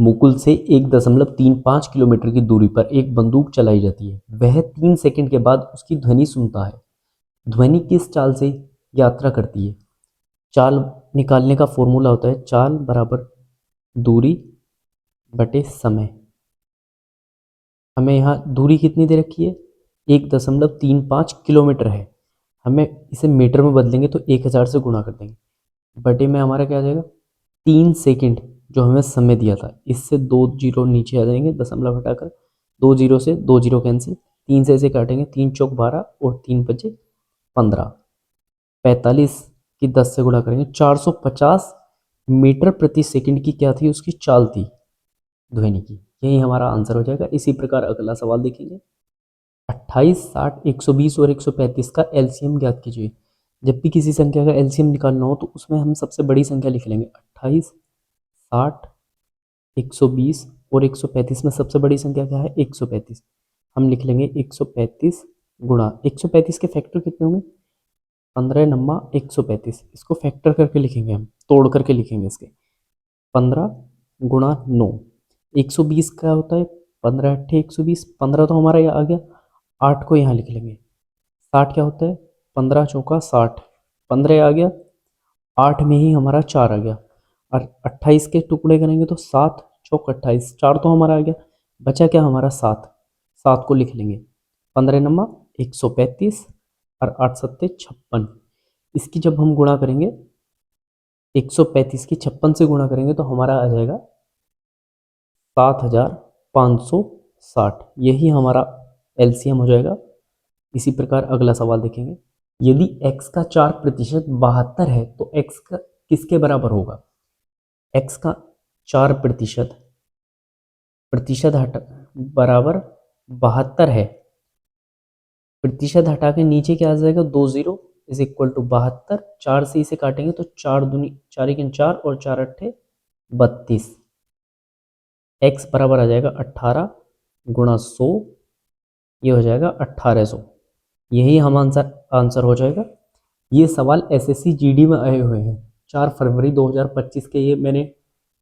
मुकुल से 1.35 किलोमीटर की दूरी पर एक बंदूक चलाई जाती है। वह 3 सेकंड के बाद उसकी ध्वनि सुनता है। ध्वनि किस चाल से यात्रा करती है? चाल निकालने का फॉर्मूला होता है चाल बराबर दूरी बटे समय। हमें यहाँ दूरी कितनी दे रखी है? 1.35 किलोमीटर है। हमें इसे मीटर में बदलेंगे तो 1000 से गुणा कर देंगे। बटे में हमारा क्या आ जाएगा? 3 सेकंड जो हमें समय दिया था, इससे 2 जीरो नीचे आ जाएंगे, दशमलव हटाकर 2 जीरो से 2 जीरो कैंसिल, 3 से इसे काटेंगे, 3 चौक 12 और 3 बचे 15, 45 की 10 से गुणा करेंगे, 450 मीटर प्रति सेकंड की क्या थी? उसकी चाल थी ध्वनि की। यही हमारा आंसर हो जाएगा। इसी प्रकार अगला सवाल देखेंगे। 28, 60, 120 और 135 का एलसीएम ज्ञात कीजिए। जब भी किसी संख्या का एलसीएम निकालना हो तो उसमें हम सबसे बड़ी संख्या लिख लेंगे। 28, 60, 120 और 135 में सबसे बड़ी संख्या क्या है? 135। हम लिख लेंगे 135 गुणा 135 के फैक्टर कितने होंगे? 15 नम्मा 135। इसको फैक्टर करके लिखेंगे, हम तोड़ करके लिखेंगे इसके। 15 गुणा 9, 120 का होता है 15 अट्ठे 120। 15 तो हमारा यहाँ आ गया, 8 को यहाँ लिख लेंगे। 60 क्या होता है? 15 चौका 60, 15 आ गया, 8 में ही हमारा 4 आ गया। और 28 के टुकड़े करेंगे तो 7 चौक 28, 4 तो हमारा आ गया, बचा क्या हमारा? 7। 7 को लिख लेंगे। 15 नम्मा 135 और 8 सत्ते 56। इसकी जब हम गुणा करेंगे 135 की 56 से गुणा करेंगे तो हमारा आ जाएगा 7560। यही हमारा एलसीएम हो जाएगा। इसी प्रकार अगला सवाल देखेंगे। यदि x का 4% 72 है तो x का किसके बराबर होगा? x का 4% प्रतिशत हटा बराबर 72 है। प्रतिशत हटा के नीचे क्या आ जाएगा? 2 जीरो इज इक्वल टू 72। 4 से इसे काटेंगे तो 4 दूनी 4 1 4 और 4 अट्ठे 32। x बराबर आ जाएगा 18 गुणा 100, ये हो जाएगा 1800। यही हम आंसर हो जाएगा। ये सवाल एसएससी जीडी में आए हुए हैं। 4 फरवरी 2025 के ये मैंने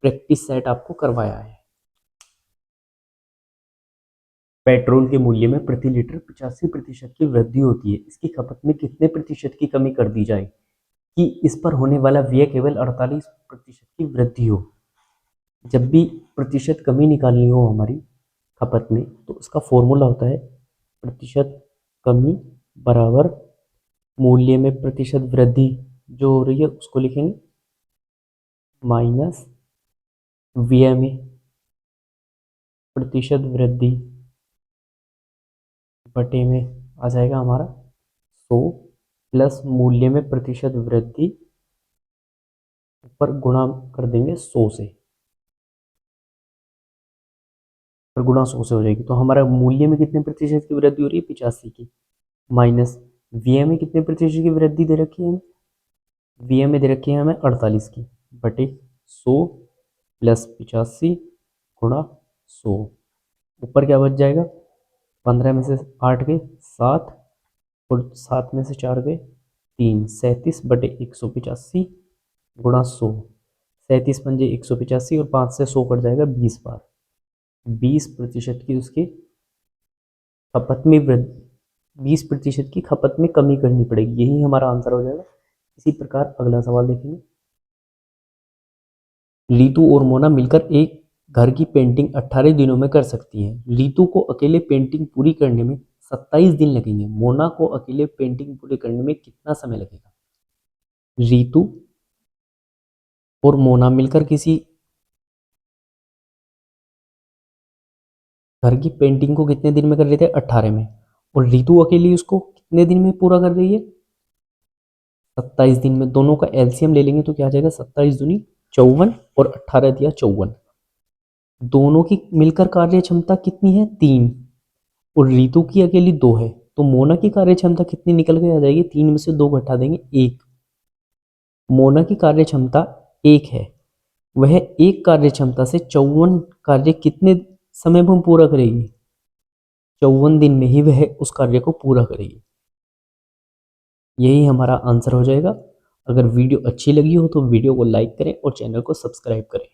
प्रैक्टिस सेट आपको करवाया है। पेट्रोल के मूल्य में प्रति लीटर 85% की वृद्धि होती है। इसकी खपत में कितने प्रतिशत की कमी कर दी जाए कि इस पर होने वाला व्यय केवल 48% की वृद्धि हो? जब भी प्रतिशत कमी निकालनी हो हमारी खपत में तो उसका फॉर्मूला होता है प्रतिशत कमी बराबर मूल्य में प्रतिशत वृद्धि जो हो रही है उसको लिखेंगे माइनस व्यय में प्रतिशत वृद्धि बटे में आ जाएगा हमारा 100 प्लस मूल्य में प्रतिशत वृद्धि ऊपर गुणा कर देंगे 100 से, पर गुणा 100 से हो जाएगी। तो हमारा मूल्य में कितने प्रतिशत की वृद्धि हो रही है? 85 की, माइनस व्यय में कितने प्रतिशत की वृद्धि दे रखी है? व्यय में दे रखी है हमें 48 की, बटे 100 प्लस 85 गुणा 100। ऊपर क्या बच जाएगा? 15 में से 8 गए 7 और 7 में से 4 गए 3, 37 बटे 185 गुणा 100। 37 पंजे 185 और 5 से 100 कट जाएगा 20 बार। 20% की उसकी खपत में वृद्धि, 20% की खपत में कमी करनी पड़ेगी। यही हमारा आंसर हो जाएगा। इसी प्रकार अगला सवाल देखेंगे। लीतू और मोना मिलकर एक घर की पेंटिंग 18 दिनों में कर सकती है। लीतू को अकेले पेंटिंग पूरी करने में 27 दिन लगेंगे। मोना को अकेले पेंटिंग पूरी करने में कितना समय लगेगा? रीतू और मोना मिलकर किसी घर की पेंटिंग को कितने दिन में कर रहे थे? 18 में। और रीतू अकेली उसको कितने दिन में पूरा कर रही है? 27 दिन में। दोनों का एलसीएम ले लेंगे तो क्या आ जाएगा? 27 दूनी 54 और 18 दिया 54। दोनों की मिलकर कार्य क्षमता कितनी है? 3। और रीतू की अकेली 2 है। तो मोना की कार्य क्षमता कितनी निकल के आ जाएगी? 3 में से 2 घटा देंगे 1। मोना की कार्य क्षमता 1 है। वह एक कार्य क्षमता से 54 कार्य कितने समय में पूरा करेगी? 54 दिन में ही वह उस कार्य को पूरा करेगी। यही हमारा आंसर हो जाएगा। अगर वीडियो अच्छी लगी हो तो वीडियो को लाइक करें और चैनल को सब्सक्राइब करें।